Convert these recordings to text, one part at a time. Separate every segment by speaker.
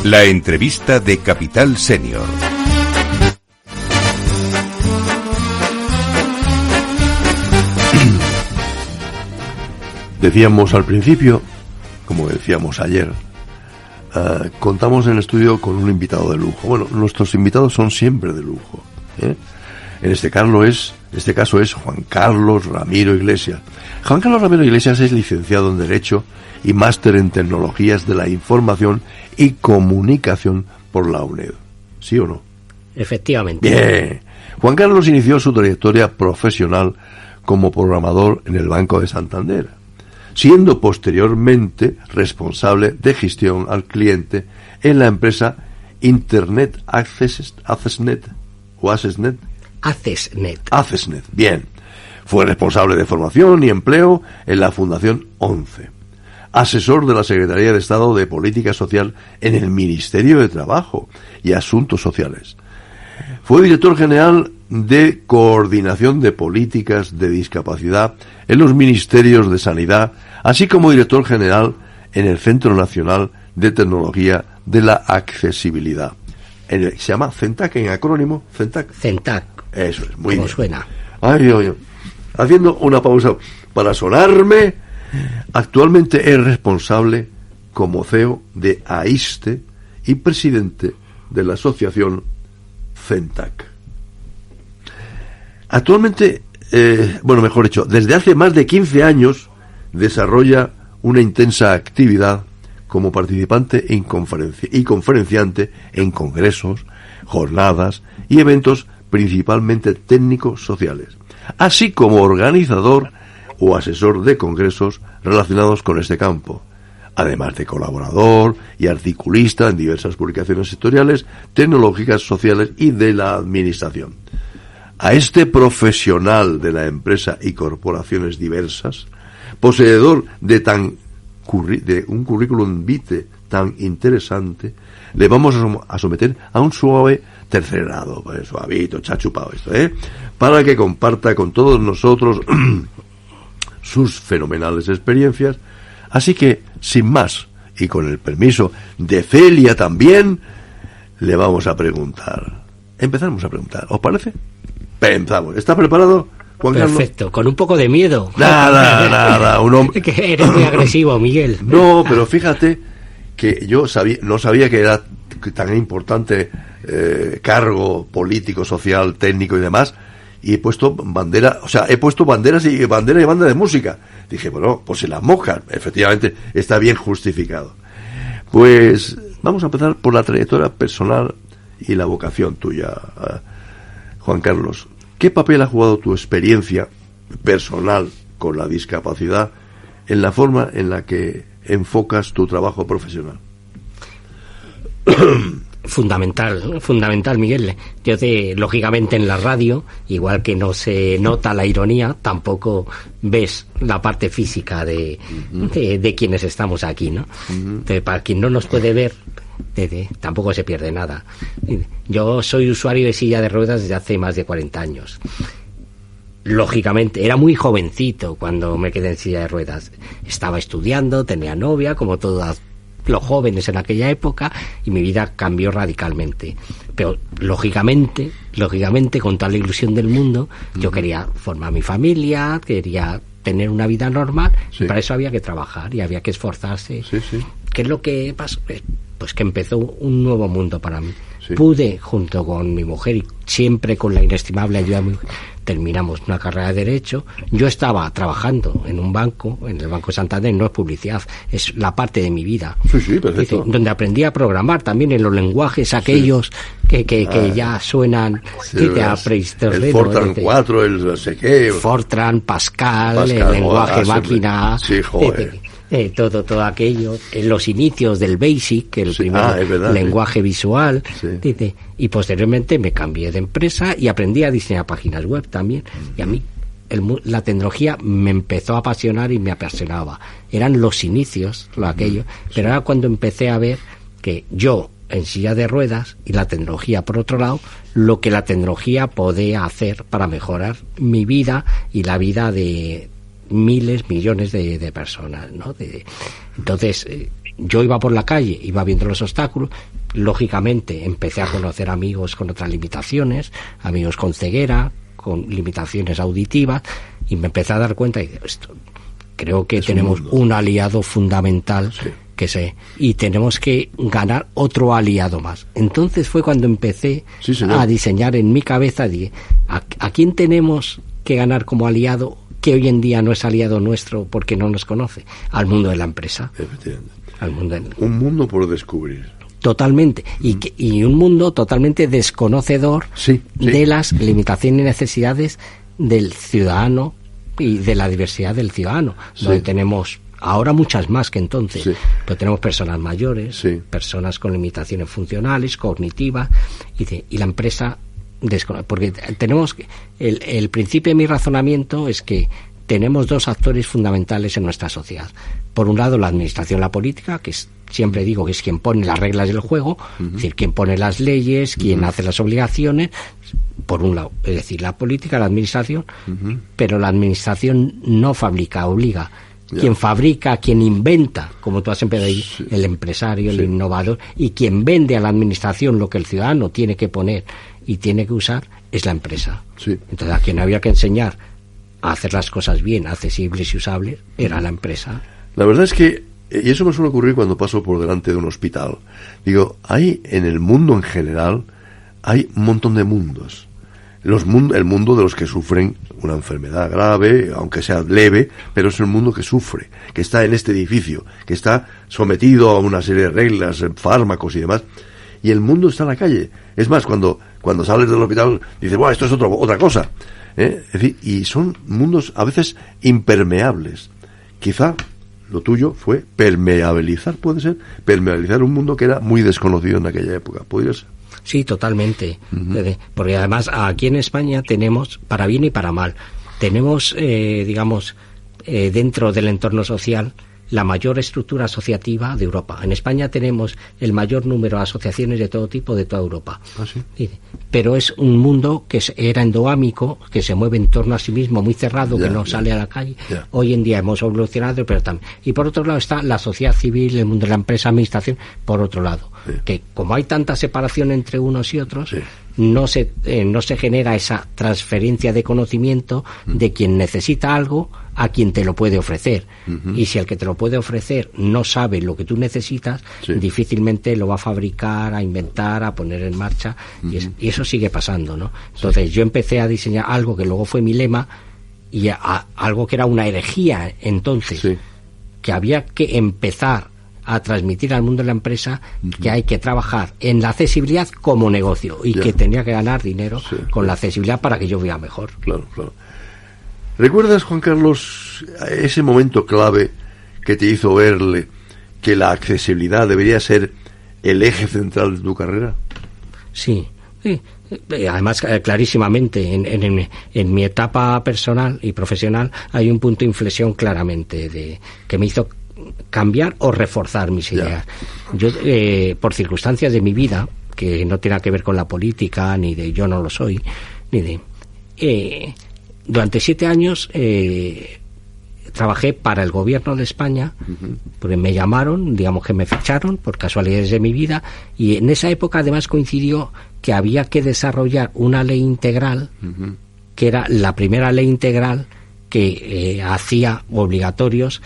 Speaker 1: La entrevista de Capital Senior.
Speaker 2: Decíamos al principio, como decíamos ayer, contamos en el estudio con un invitado de lujo. Bueno, nuestros invitados son siempre de lujo, ¿eh? En este caso es Juan Carlos Ramiro Iglesias. Juan Carlos Ramiro Iglesias es licenciado en Derecho y máster en Tecnologías de la Información y Comunicación por la UNED. ¿Sí o no?
Speaker 3: Efectivamente.
Speaker 2: Bien. Juan Carlos inició su trayectoria profesional como programador en el Banco de Santander, siendo posteriormente responsable de gestión al cliente en la empresa Internet Accessnet. Bien. Fue responsable de formación y empleo en la Fundación 11. Asesor de la Secretaría de Estado de Política Social en el Ministerio de Trabajo y Asuntos Sociales. Fue director general de Coordinación de Políticas de Discapacidad en los Ministerios de Sanidad, así como director general en el Centro Nacional de Tecnología de la Accesibilidad. Se llama CENTAC en acrónimo.
Speaker 3: CENTAC.
Speaker 2: Eso es, muy bien.
Speaker 3: ¿Cómo suena?
Speaker 2: Ay. Haciendo una pausa para sonarme, actualmente es responsable como CEO de AISTE y presidente de la asociación CENTAC. Actualmente, desde hace más de 15 años desarrolla una intensa actividad como participante y conferenciante en congresos, jornadas y eventos principalmente técnicos sociales, así como organizador o asesor de congresos relacionados con este campo, además de colaborador y articulista en diversas publicaciones sectoriales, tecnológicas, sociales y de la administración. A este profesional de la empresa y corporaciones diversas, poseedor de un currículum vitae tan interesante, le vamos a someter a un suave tercer grado, suavito, chachupado esto, para que comparta con todos nosotros sus fenomenales experiencias. Así que, sin más, y con el permiso de Celia también, le vamos a preguntar. Empezamos a preguntar, ¿os parece? Pensamos. ¿Está preparado, Juan Carlos?
Speaker 3: Perfecto, con un poco de miedo.
Speaker 2: Nada, un hombre...
Speaker 3: Que eres muy agresivo, Miguel.
Speaker 2: No, pero fíjate que yo no sabía que era tan importante cargo político, social, técnico y demás, y he puesto bandera, banderas y bandera y banda de música. Dije, bueno, pues si las moscas, efectivamente, está bien justificado. Pues vamos a empezar por la trayectoria personal y la vocación tuya, Juan Carlos. ¿Qué papel ha jugado tu experiencia personal con la discapacidad en la forma en la que enfocas tu trabajo profesional?
Speaker 3: Fundamental, Miguel. Yo lógicamente en la radio, igual que no se nota la ironía, tampoco ves la parte física de quienes estamos aquí, ¿no? Entonces, para quien no nos puede ver, tampoco se pierde nada. Yo soy usuario de silla de ruedas desde hace más de 40 años. Lógicamente, era muy jovencito cuando me quedé en silla de ruedas. Estaba estudiando, tenía novia, como todos los jóvenes en aquella época, y mi vida cambió radicalmente. Pero lógicamente, con toda la ilusión del mundo, yo quería formar mi familia, quería tener una vida normal, y para eso había que trabajar y había que esforzarse. ¿Qué es lo que pasó? Pues que empezó un nuevo mundo para mí. Pude, junto con mi mujer y siempre con la inestimable ayuda de mi mujer, terminamos una carrera de Derecho. Yo estaba trabajando en un banco, en el Banco de Santander, no es publicidad, es la parte de mi vida.
Speaker 2: Perfecto.
Speaker 3: Donde aprendí a programar también en los lenguajes aquellos que ya suenan a prehistoria.
Speaker 2: El Fortran 4, el no sé qué.
Speaker 3: Fortran, Pascal, el lenguaje máquina. Todo aquello, en los inicios del BASIC, el primer lenguaje visual, y posteriormente me cambié de empresa y aprendí a diseñar páginas web también, y a mí la tecnología me empezó a apasionar y me apasionaba. Eran los inicios, pero ahora cuando empecé a ver que yo en silla de ruedas y la tecnología por otro lado, lo que la tecnología podía hacer para mejorar mi vida y la vida de miles, millones de personas, ¿no? Entonces, yo iba por la calle, iba viendo los obstáculos, lógicamente empecé a conocer amigos con otras limitaciones, amigos con ceguera, con limitaciones auditivas, y me empecé a dar cuenta y esto, creo que tenemos un aliado fundamental, sí, y tenemos que ganar otro aliado más. Entonces fue cuando empecé a diseñar en mi cabeza, dije, ¿a quién tenemos que ganar como aliado que hoy en día no es aliado nuestro porque no nos conoce? Al mundo de la empresa.
Speaker 2: Efectivamente. Un mundo por descubrir.
Speaker 3: Totalmente. Y un mundo totalmente desconocedor de las limitaciones y necesidades del ciudadano y de la diversidad del ciudadano, donde tenemos ahora muchas más que entonces, pero tenemos personas mayores, personas con limitaciones funcionales, cognitivas, y la empresa porque tenemos el principio de mi razonamiento es que tenemos dos actores fundamentales en nuestra sociedad. Por un lado, la administración, la política, que siempre digo que es quien pone las reglas del juego, es decir, quien pone las leyes, quien hace las obligaciones, por un lado, es decir, la política, la administración, pero la administración no fabrica, obliga. Quien fabrica, quien inventa, como tú has empezado ahí, el empresario, el innovador, y quien vende a la administración lo que el ciudadano tiene que poner y tiene que usar, es la empresa. Entonces, a quien había que enseñar a hacer las cosas bien, accesibles y usables, era la empresa.
Speaker 2: La verdad es que, y eso me suele ocurrir cuando paso por delante de un hospital, digo, hay en el mundo en general, hay un montón de mundos. El mundo de los que sufren una enfermedad grave, aunque sea leve, pero es el mundo que sufre, que está en este edificio, que está sometido a una serie de reglas, fármacos y demás, y el mundo está en la calle. Es más, cuando sales del hospital, dices, bueno, esto es otra cosa. Es decir, y son mundos a veces impermeables. Quizá lo tuyo fue permeabilizar, puede ser, permeabilizar un mundo que era muy desconocido en aquella época, ¿podría ser?
Speaker 3: Sí, totalmente. Porque además aquí en España tenemos, para bien y para mal, tenemos, dentro del entorno social, la mayor estructura asociativa de Europa. En España tenemos el mayor número de asociaciones de todo tipo de toda Europa. Pero es un mundo que era endogámico, que se mueve en torno a sí mismo, muy cerrado, que no sale a la calle. Hoy en día hemos evolucionado, pero también. Y por otro lado está la sociedad civil, el mundo de la empresa, administración, por otro lado. Que como hay tanta separación entre unos y otros, no se genera esa transferencia de conocimiento de quien necesita algo a quien te lo puede ofrecer. Y si el que te lo puede ofrecer no sabe lo que tú necesitas, difícilmente lo va a fabricar, a inventar, a poner en marcha, y eso sigue pasando, ¿no? Entonces yo empecé a diseñar algo que luego fue mi lema, y algo que era una herejía entonces, que había que empezar a transmitir al mundo de la empresa que hay que trabajar en la accesibilidad como negocio y que tenía que ganar dinero con la accesibilidad para que yo viva mejor.
Speaker 2: Claro. ¿Recuerdas, Juan Carlos, ese momento clave que te hizo verle que la accesibilidad debería ser el eje central de tu carrera?
Speaker 3: Sí. Además, clarísimamente, en mi etapa personal y profesional hay un punto de inflexión claramente que me hizo cambiar o reforzar mis ideas. Yo, por circunstancias de mi vida, que no tiene que ver con la política, ni de yo no lo soy, durante 7 años trabajé para el gobierno de España, porque me llamaron, digamos que me ficharon por casualidades de mi vida, y en esa época además coincidió que había que desarrollar una ley integral, que era la primera ley integral que hacía obligatorios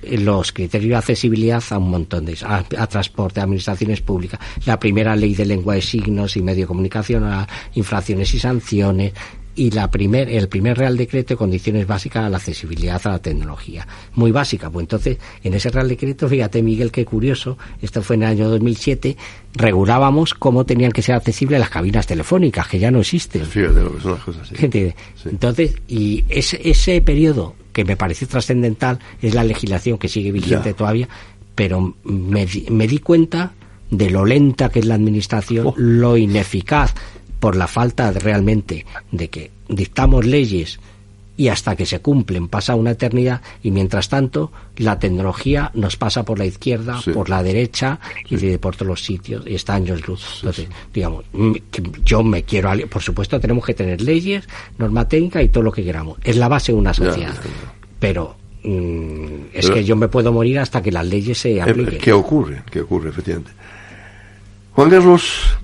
Speaker 3: los criterios de accesibilidad a un montón de a transporte, a administraciones públicas, la primera ley de lengua de signos y medio de comunicación, a infracciones y sanciones, y el primer Real Decreto de condiciones básicas a la accesibilidad a la tecnología, muy básica. Pues entonces, en ese Real Decreto, fíjate, Miguel, qué curioso, esto fue en el año 2007, regulábamos cómo tenían que ser accesibles las cabinas telefónicas, que ya no existen.
Speaker 2: Fíjate lo que son las cosas.
Speaker 3: Entonces, y ese periodo que me pareció trascendental es la legislación que sigue vigente todavía, pero me di cuenta de lo lenta que es la administración, lo ineficaz, por la falta realmente de que dictamos leyes y hasta que se cumplen pasa una eternidad, y mientras tanto la tecnología nos pasa por la izquierda, por la derecha y por todos los sitios, y está años luz. Entonces, digamos, yo me quiero, por supuesto tenemos que tener leyes, norma técnica y todo lo que queramos, es la base de una sociedad, pero es que yo me puedo morir hasta que las leyes se apliquen.
Speaker 2: ¿Qué ocurre, efectivamente? Juan Carlos,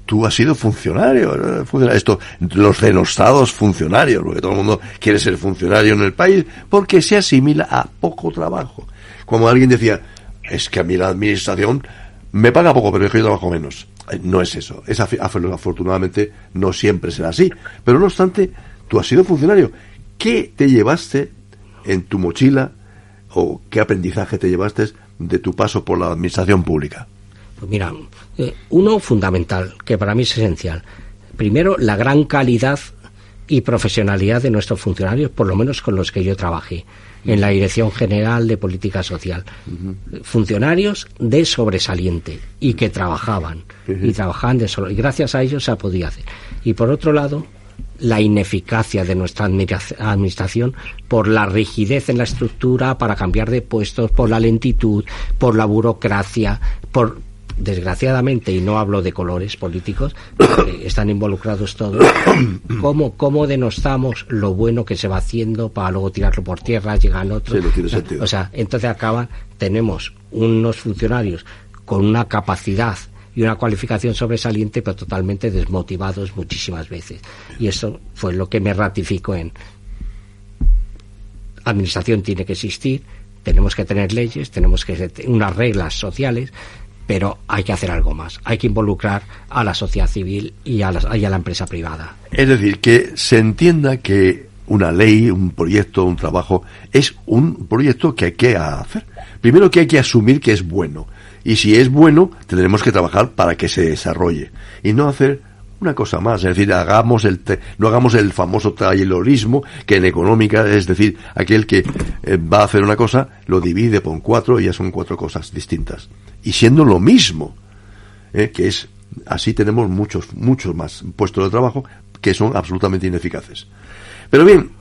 Speaker 2: tú has sido funcionario, los denostados funcionarios, porque todo el mundo quiere ser funcionario en el país, porque se asimila a poco trabajo. Como alguien decía, es que a mí la administración me paga poco, pero es que yo trabajo menos. No es eso. Afortunadamente no siempre será así. Pero no obstante, tú has sido funcionario. ¿Qué te llevaste en tu mochila o qué aprendizaje te llevaste de tu paso por la administración pública?
Speaker 3: Pues mira, uno fundamental, que para mí es esencial. Primero, la gran calidad y profesionalidad de nuestros funcionarios, por lo menos con los que yo trabajé en la Dirección General de Política Social. Funcionarios de sobresaliente y que trabajaban, y trabajaban y gracias a ellos se ha podido hacer. Y por otro lado, la ineficacia de nuestra administración por la rigidez en la estructura para cambiar de puestos, por la lentitud, por la burocracia, desgraciadamente, y no hablo de colores políticos, porque están involucrados todos, cómo denostamos lo bueno que se va haciendo para luego tirarlo por tierra, llegan otros.
Speaker 2: Sí, no tiene sentido.
Speaker 3: O sea, entonces tenemos unos funcionarios con una capacidad y una cualificación sobresaliente, pero totalmente desmotivados muchísimas veces. Y eso fue lo que me ratificó en administración tiene que existir, tenemos que tener leyes, tenemos que tener unas reglas sociales, pero hay que hacer algo más. Hay que involucrar a la sociedad civil y a la empresa privada.
Speaker 2: Es decir, que se entienda que una ley, un proyecto, un trabajo, es un proyecto que hay que hacer. Primero que hay que asumir que es bueno. Y si es bueno, tendremos que trabajar para que se desarrolle. Y no hacer una cosa más. Es decir, no hagamos el famoso taylorismo que en económica, es decir, aquel que va a hacer una cosa, lo divide por 4 y ya son 4 cosas distintas. Y siendo lo mismo, que es, así tenemos muchos más puestos de trabajo que son absolutamente ineficaces. Pero bien,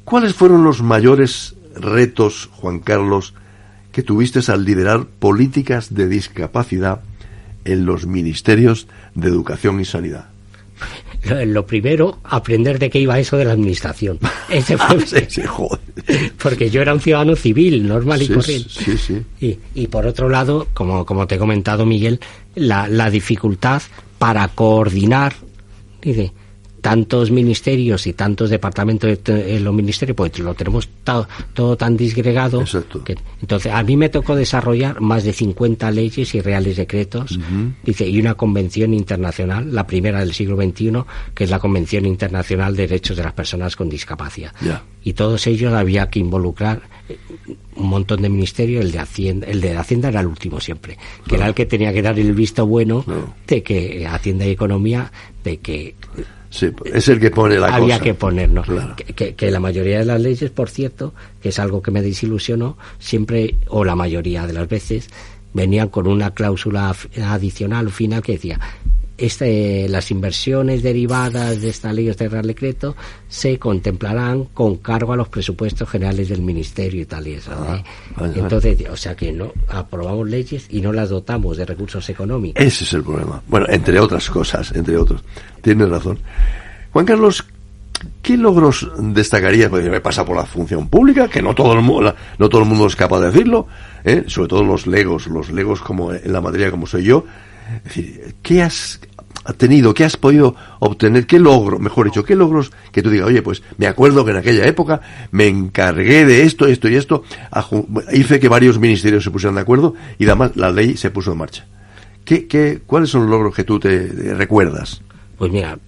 Speaker 2: ¿cuáles fueron los mayores retos, Juan Carlos, que tuviste al liderar políticas de discapacidad en los ministerios de Educación y Sanidad?
Speaker 3: Lo primero, aprender de qué iba eso de la administración. Ese fue
Speaker 2: sí, joder.
Speaker 3: Porque yo era un ciudadano civil, normal y corriente.
Speaker 2: Sí.
Speaker 3: Y por otro lado, como te he comentado, Miguel, la dificultad para coordinar, dice, tantos ministerios y tantos departamentos en los ministerios, pues lo tenemos todo tan disgregado.
Speaker 2: Exacto.
Speaker 3: Que, entonces, a mí me tocó desarrollar más de 50 leyes y reales decretos, dice, y una convención internacional, la primera del siglo XXI, que es la Convención Internacional de Derechos de las Personas con Discapacidad.
Speaker 2: Yeah.
Speaker 3: Y todos ellos había que involucrar un montón de ministerios. El de Hacienda era el último siempre, que era el que tenía que dar el visto bueno de que Hacienda y Economía, de que
Speaker 2: sí, es el que pone la cosa.
Speaker 3: Había que ponernos.
Speaker 2: Claro.
Speaker 3: Que la mayoría de las leyes, por cierto, que es algo que me desilusionó, siempre, o la mayoría de las veces, venían con una cláusula adicional o final que decía: las inversiones derivadas de esta ley o este Real Decreto se contemplarán con cargo a los presupuestos generales del Ministerio y tal y eso. Entonces, o sea que no aprobamos leyes y no las dotamos de recursos económicos.
Speaker 2: Ese es el problema. Bueno, entre otras cosas, entre otros. Tienes razón. Juan Carlos, ¿qué logros destacarías? Porque me pasa por la función pública, que no todo el mundo es capaz de decirlo, sobre todo los legos como en la materia como soy yo. Es decir, ¿qué has tenido, qué has podido obtener, qué logros que tú digas, oye, pues me acuerdo que en aquella época me encargué de esto y esto, hice que varios ministerios se pusieran de acuerdo y además la ley se puso en marcha? ¿Cuáles son los logros que tú te recuerdas?
Speaker 3: Pues mira,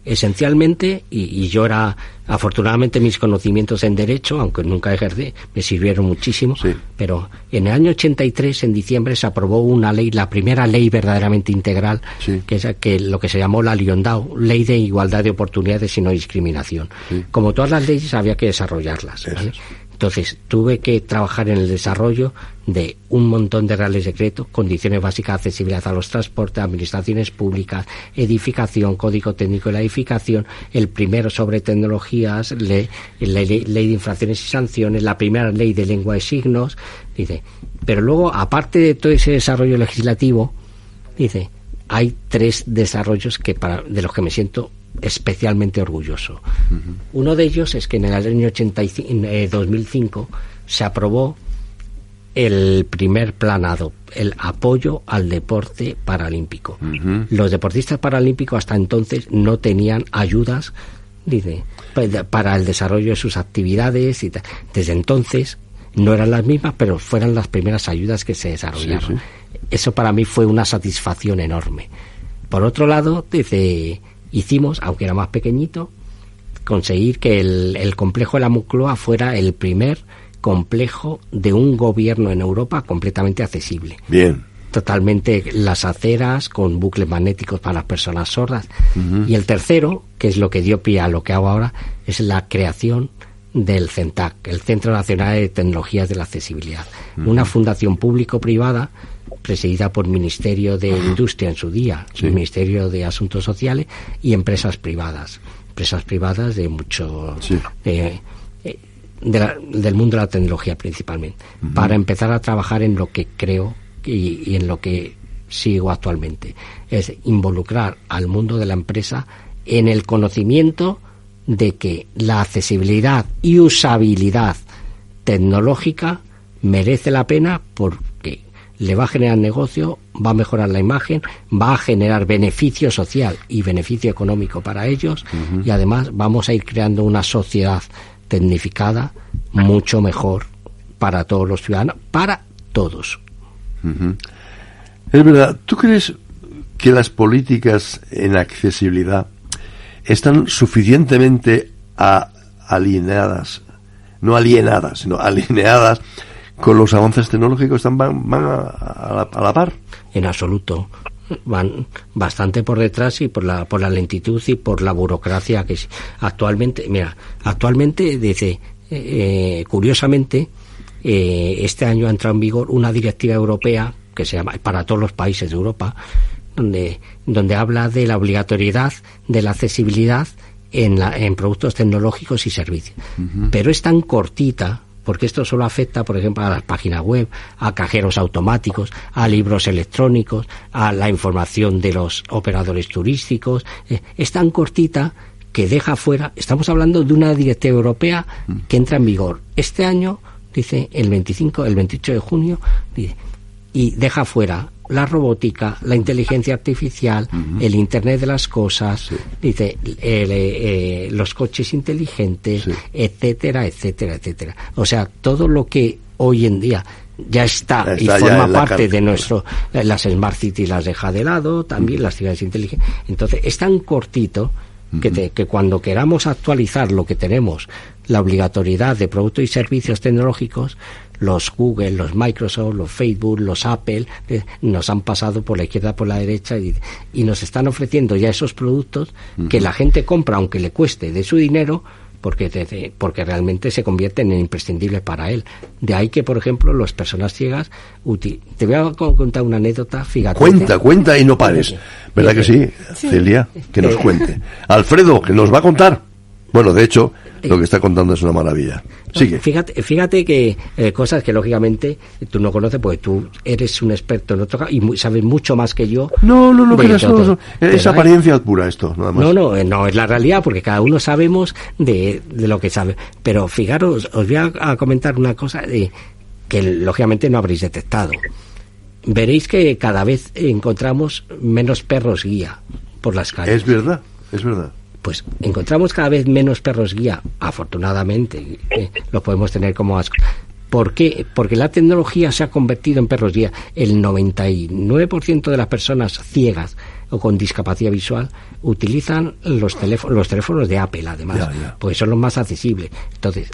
Speaker 3: esencialmente, y yo era, afortunadamente mis conocimientos en Derecho, aunque nunca ejercí, me sirvieron muchísimo,
Speaker 2: sí.
Speaker 3: Pero en el año 83, en diciembre, se aprobó una ley, la primera ley verdaderamente integral,
Speaker 2: sí.
Speaker 3: que es lo que se llamó la Liondau, Ley de Igualdad de Oportunidades y No Discriminación. Sí. Como todas las leyes, había que desarrollarlas, ¿vale? Entonces, tuve que trabajar en el desarrollo de un montón de reales decretos, condiciones básicas de accesibilidad a los transportes, administraciones públicas, edificación, código técnico de la edificación, el primero sobre tecnologías, ley de infracciones y sanciones, la primera ley de lengua de signos, dice. Pero luego, aparte de todo ese desarrollo legislativo, dice, hay 3 desarrollos de los que me siento especialmente orgulloso. Uno de ellos es que en el año 2005 se aprobó el primer plan el apoyo al deporte paralímpico. Los deportistas paralímpicos hasta entonces no tenían ayudas para el desarrollo de sus actividades y desde entonces no eran las mismas, pero fueron las primeras ayudas que se desarrollaron. Sí. Eso para mí fue una satisfacción enorme. Por otro lado, hicimos, aunque era más pequeñito, conseguir que el complejo de la Moncloa fuera el primer complejo de un gobierno en Europa completamente accesible.
Speaker 2: Bien.
Speaker 3: Totalmente las aceras con bucles magnéticos para las personas sordas. Y el tercero, que es lo que dio pie a lo que hago ahora, es la creación del CENTAC, el Centro Nacional de Tecnologías de la Accesibilidad, una fundación público-privada presidida por Ministerio de Industria en su día, Ministerio de Asuntos Sociales y empresas privadas de mucho del mundo de la tecnología principalmente, para empezar a trabajar en lo que creo y en lo que sigo actualmente, es involucrar al mundo de la empresa en el conocimiento de que la accesibilidad y usabilidad tecnológica merece la pena porque le va a generar negocio, va a mejorar la imagen, va a generar beneficio social y beneficio económico para ellos, y además vamos a ir creando una sociedad tecnificada mucho mejor para todos los ciudadanos, para todos.
Speaker 2: Es verdad. ¿Tú crees que las políticas en accesibilidad están suficientemente alineadas, no alienadas, sino alineadas con los avances tecnológicos? ¿Van a la par?
Speaker 3: En absoluto. Van bastante por detrás y por la lentitud y por la burocracia que actualmente, dice, curiosamente, este año ha entrado en vigor una directiva europea que se llama para todos los países de Europa, donde habla de la obligatoriedad de la accesibilidad en productos tecnológicos y servicios. Pero es tan cortita, porque esto solo afecta, por ejemplo, a las páginas web, a cajeros automáticos, a libros electrónicos, a la información de los operadores turísticos. Es tan cortita que deja fuera. Estamos hablando de una directiva europea que entra en vigor este año, dice el 28 de junio, dice, y deja fuera la robótica, la inteligencia artificial, el Internet de las cosas, dice los coches inteligentes, etcétera, etcétera, etcétera. O sea, todo lo que hoy en día ya está y forma parte de nuestro, las Smart Cities las deja de lado, también las ciudades inteligentes. Entonces, es tan cortito que cuando queramos actualizar lo que tenemos, la obligatoriedad de productos y servicios tecnológicos, los Google, los Microsoft, los Facebook, los Apple, nos han pasado por la izquierda, por la derecha y nos están ofreciendo ya esos productos que la gente compra aunque le cueste de su dinero, porque realmente se convierten en imprescindibles para él. De ahí que, por ejemplo, las personas ciegas... Te voy a contar una anécdota, fíjate.
Speaker 2: Cuenta y no pares. ¿Verdad que sí, Celia? Que nos cuente. Alfredo, que nos va a contar. Bueno, de hecho, lo que está contando es una maravilla. Sigue.
Speaker 3: Fíjate que cosas que lógicamente tú no conoces, porque tú eres un experto en otro y sabes mucho más que yo.
Speaker 2: No, es apariencia pura esto, nada más.
Speaker 3: No, es la realidad, porque cada uno sabemos de lo que sabe. Pero fijaros, os voy a comentar una cosa que lógicamente no habréis detectado. Veréis que cada vez encontramos menos perros guía por las calles.
Speaker 2: Es verdad.
Speaker 3: Pues encontramos cada vez menos perros guía, afortunadamente, los podemos tener como asco. ¿Por qué? Porque la tecnología se ha convertido en perros guía. El 99% de las personas ciegas o con discapacidad visual utilizan los teléfonos de Apple, además, porque son los más accesibles. Entonces,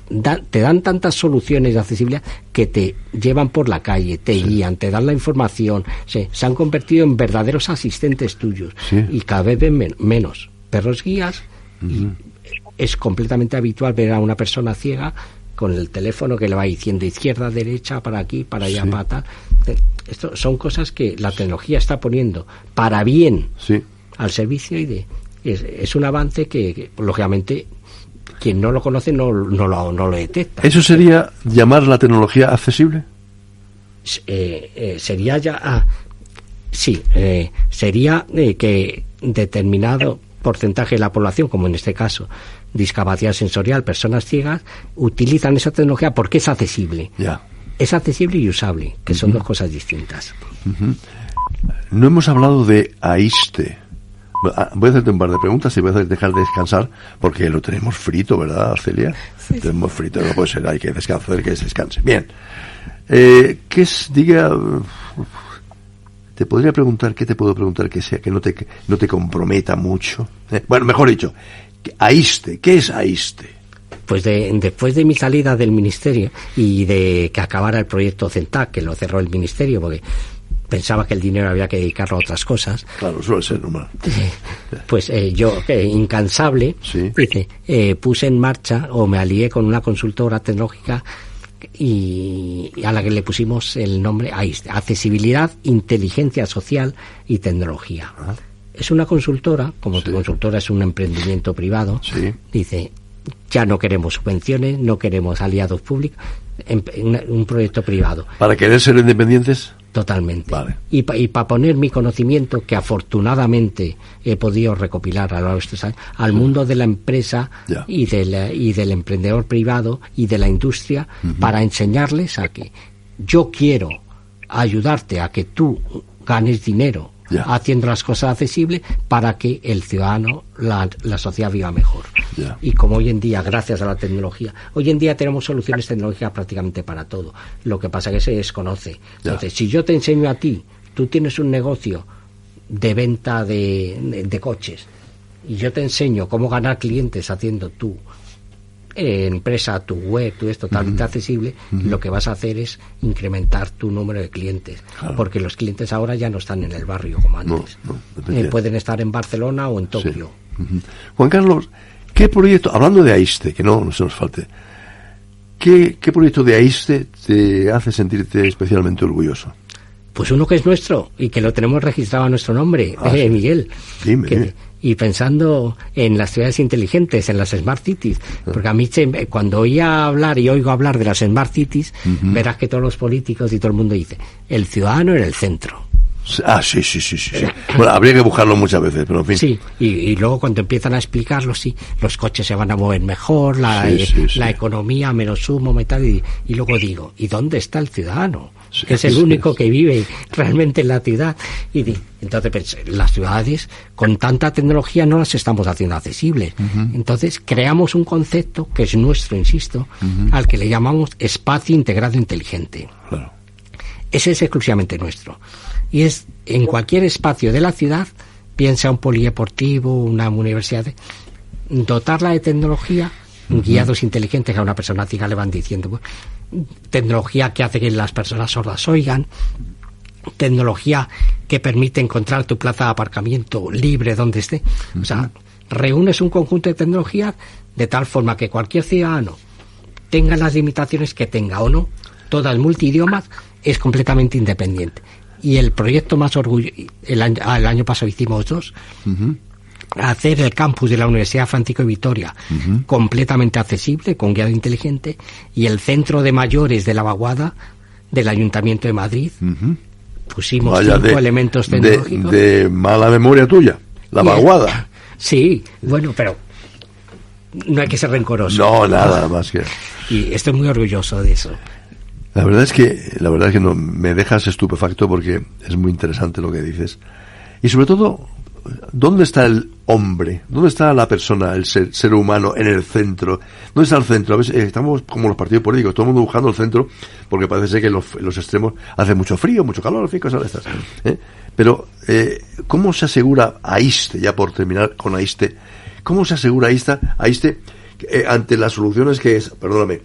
Speaker 3: te dan tantas soluciones de accesibilidad que te llevan por la calle, te guían, te dan la información, se han convertido en verdaderos asistentes tuyos y cada vez ven menos perros guías. Y es completamente habitual ver a una persona ciega con el teléfono que le va diciendo izquierda, derecha, para aquí, para allá, para tal. Esto son cosas que la tecnología está poniendo para bien al servicio y es un avance que lógicamente quien no lo conoce no lo detecta.
Speaker 2: ¿Eso sería llamar la tecnología accesible?
Speaker 3: Sería ya sería que determinado, porcentaje de la población, como en este caso, discapacidad sensorial, personas ciegas, utilizan esa tecnología porque es accesible.
Speaker 2: Ya.
Speaker 3: Es accesible y usable, que son dos cosas distintas.
Speaker 2: No hemos hablado de AISTE. Voy a hacerte un par de preguntas y voy a dejar de descansar porque lo tenemos frito, ¿verdad, Celia? Sí. Tenemos frito, no puede ser, hay que descansar, que descanse. Bien. ¿Qué es, diga... Te podría preguntar, ¿qué te puedo preguntar que sea, que no te comprometa mucho? Bueno, mejor dicho, AISTE, ¿qué es AISTE?
Speaker 3: Pues después de mi salida del ministerio y de que acabara el proyecto CENTAC, que lo cerró el ministerio porque pensaba que el dinero había que dedicarlo a otras cosas.
Speaker 2: Claro, suele ser normal.
Speaker 3: Pues yo, incansable,
Speaker 2: sí.
Speaker 3: Puse en marcha o me alié con una consultora tecnológica y a la que le pusimos el nombre AISTE, Accesibilidad, Inteligencia Social y Tecnología. Es una consultora, como tu consultora es un emprendimiento privado, dice, ya no queremos subvenciones, no queremos aliados públicos, un proyecto privado.
Speaker 2: ¿Para querer ser independientes?
Speaker 3: Totalmente.
Speaker 2: Vale.
Speaker 3: Y para poner mi conocimiento, que afortunadamente he podido recopilar a lo largo de estos años, al mundo de la empresa y del emprendedor privado y de la industria, para enseñarles a que yo quiero ayudarte a que tú ganes dinero haciendo las cosas accesibles para que el ciudadano, la sociedad viva mejor. Y como hoy en día, gracias a la tecnología, hoy en día tenemos soluciones tecnológicas prácticamente para todo. Lo que pasa es que se desconoce. Entonces, si yo te enseño a ti, tú tienes un negocio de venta de coches, y yo te enseño cómo ganar clientes haciendo tu empresa, tu web, tu es totalmente accesible, lo que vas a hacer es incrementar tu número de clientes, porque los clientes ahora ya no están en el barrio como antes. Pueden estar en Barcelona o en Tokio.
Speaker 2: Juan Carlos, ¿qué proyecto, hablando de AISTE, que no se nos falte, ¿qué proyecto de AISTE te hace sentirte especialmente orgulloso?
Speaker 3: Pues uno que es nuestro y que lo tenemos registrado a nuestro nombre, Miguel.
Speaker 2: Dime.
Speaker 3: Y pensando en las ciudades inteligentes, en las Smart Cities, porque a mí cuando oigo hablar de las Smart Cities, verás que todos los políticos y todo el mundo dice, el ciudadano en el centro.
Speaker 2: Sí. Bueno, habría que buscarlo muchas veces, pero en fin.
Speaker 3: Sí, y luego cuando empiezan a explicarlo, los coches se van a mover mejor, la economía menos humo, metal, y luego digo, ¿y dónde está el ciudadano? Que es el único que vive realmente en la ciudad. Entonces pensé, las ciudades con tanta tecnología no las estamos haciendo accesibles. Entonces creamos un concepto que es nuestro, insisto, al que le llamamos espacio integrado inteligente.
Speaker 2: Claro.
Speaker 3: Ese es exclusivamente nuestro. Y es en cualquier espacio de la ciudad, piensa un polideportivo, una universidad, dotarla de tecnología, guiados inteligentes que a una persona ciega le van diciendo, tecnología que hace que las personas sordas oigan, tecnología que permite encontrar tu plaza de aparcamiento libre donde esté. O sea, reúnes un conjunto de tecnologías de tal forma que cualquier ciudadano tenga las limitaciones que tenga o no, todas multidiomas, es completamente independiente. Y el proyecto más orgulloso, el año pasado hicimos dos, hacer el campus de la Universidad Francisco de Vitoria completamente accesible, con guiado inteligente, y el centro de mayores de la Vaguada del Ayuntamiento de Madrid. Pusimos 5 elementos tecnológicos.
Speaker 2: De mala memoria tuya, la Vaguada.
Speaker 3: Sí, bueno, pero no hay que ser rencoroso.
Speaker 2: No, nada más que...
Speaker 3: Y estoy muy orgulloso de eso.
Speaker 2: La verdad es que no, me dejas estupefacto porque es muy interesante lo que dices. Y sobre todo, ¿dónde está el hombre? ¿Dónde está la persona, el ser humano en el centro? ¿Dónde está el centro? A veces estamos como los partidos políticos, todo el mundo buscando el centro, porque parece ser que los extremos hace mucho frío, mucho calor, en fin, cosas de estas. Pero, ¿cómo se asegura AISTE, ya por terminar con AISTE, cómo se asegura AISTE ante las soluciones que es, perdóname,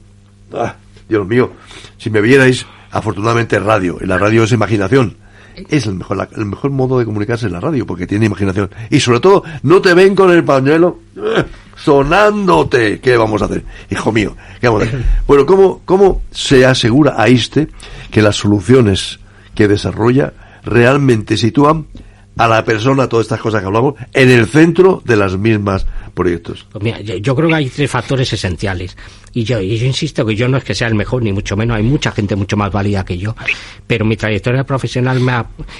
Speaker 2: Dios mío, si me vierais, afortunadamente radio, y la radio es imaginación. Es el mejor modo de comunicarse en la radio, porque tiene imaginación. Y sobre todo, no te ven con el pañuelo sonándote. ¿Qué vamos a hacer? Hijo mío, ¿qué vamos a hacer? Bueno, ¿cómo se asegura AISTE que las soluciones que desarrolla realmente sitúan a la persona, todas estas cosas que hablamos, en el centro de las mismas proyectos?
Speaker 3: Pues mira, yo creo que hay 3 factores esenciales. Y yo insisto que yo no es que sea el mejor, ni mucho menos. Hay mucha gente mucho más válida que yo. Pero mi trayectoria profesional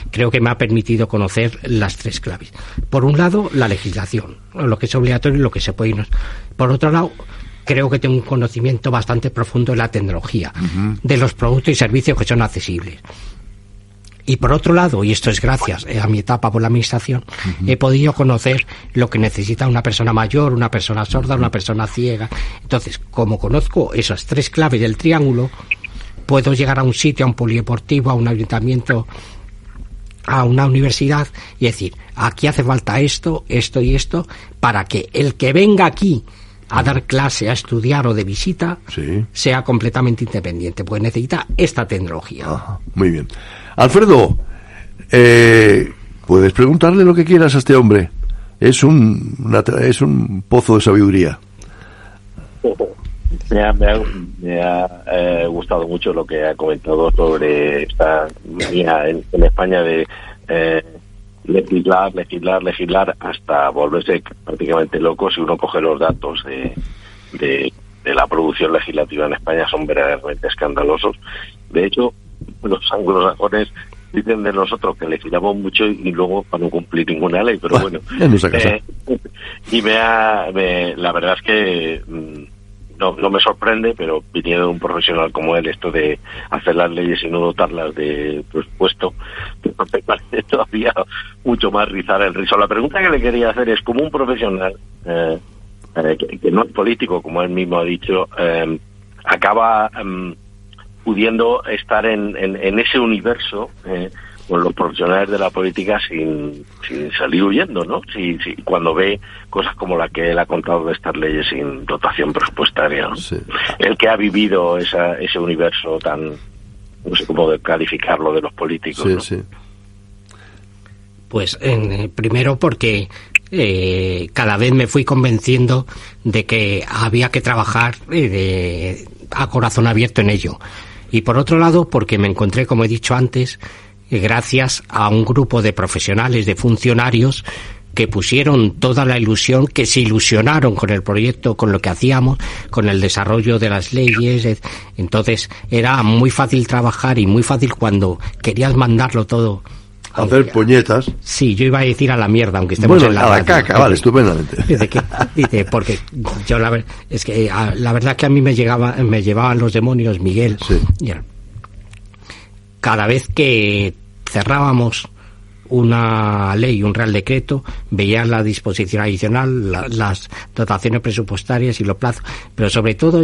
Speaker 3: creo que me ha permitido conocer las 3 claves. Por un lado, la legislación, lo que es obligatorio y lo que se puede ir. Por otro lado, creo que tengo un conocimiento bastante profundo de la tecnología, de los productos y servicios que son accesibles. Y por otro lado, y esto es gracias a mi etapa por la administración, he podido conocer lo que necesita una persona mayor, una persona sorda, una persona ciega. Entonces, como conozco esas 3 claves del triángulo, puedo llegar a un sitio, a un polideportivo, a un ayuntamiento, a una universidad y decir, aquí hace falta esto, esto y esto, para que el que venga aquí a dar clase, a estudiar o de visita, sea completamente independiente, porque necesita esta tecnología.
Speaker 2: Ajá, muy bien. Alfredo, puedes preguntarle lo que quieras a este hombre. Es un pozo de sabiduría.
Speaker 4: Me ha gustado mucho lo que ha comentado sobre esta manía en España de legislar hasta volverse prácticamente loco. Si uno coge los datos de la producción legislativa en España, son verdaderamente escandalosos. De hecho, los anglosajones dicen de nosotros que legislamos mucho y luego para no cumplir ninguna ley, pero bueno. Y la verdad es que no me sorprende, pero viniendo de un profesional como él, esto de hacer las leyes y no dotarlas de presupuesto, me parece todavía mucho más rizar el rizo. La pregunta que le quería hacer es, como un profesional que no es político, como él mismo ha dicho, acaba pudiendo estar en ese universo con los profesionales de la política sin salir huyendo, ¿no? Si cuando ve cosas como la que él ha contado de estas leyes sin dotación presupuestaria, ¿no? Sí. El que ha vivido ese universo tan, no sé cómo calificarlo, de los políticos,
Speaker 2: sí,
Speaker 4: ¿no?
Speaker 2: Sí.
Speaker 3: Pues primero porque cada vez me fui convenciendo de que había que trabajar a corazón abierto en ello. Y por otro lado, porque me encontré, como he dicho antes, gracias a un grupo de profesionales, de funcionarios, que pusieron toda la ilusión, que se ilusionaron con el proyecto, con lo que hacíamos, con el desarrollo de las leyes. Entonces era muy fácil trabajar y muy fácil cuando querías mandarlo todo.
Speaker 2: Hacer puñetas.
Speaker 3: Sí, yo iba a decir a la mierda, aunque estemos en la
Speaker 2: radio. Caca, vale, estupendamente.
Speaker 3: Dice, porque yo la verdad es que a mí me llevaban los demonios, Miguel.
Speaker 2: Sí.
Speaker 3: Cada vez que cerrábamos una ley, un real decreto, veía la disposición adicional, las dotaciones presupuestarias y los plazos, pero sobre todo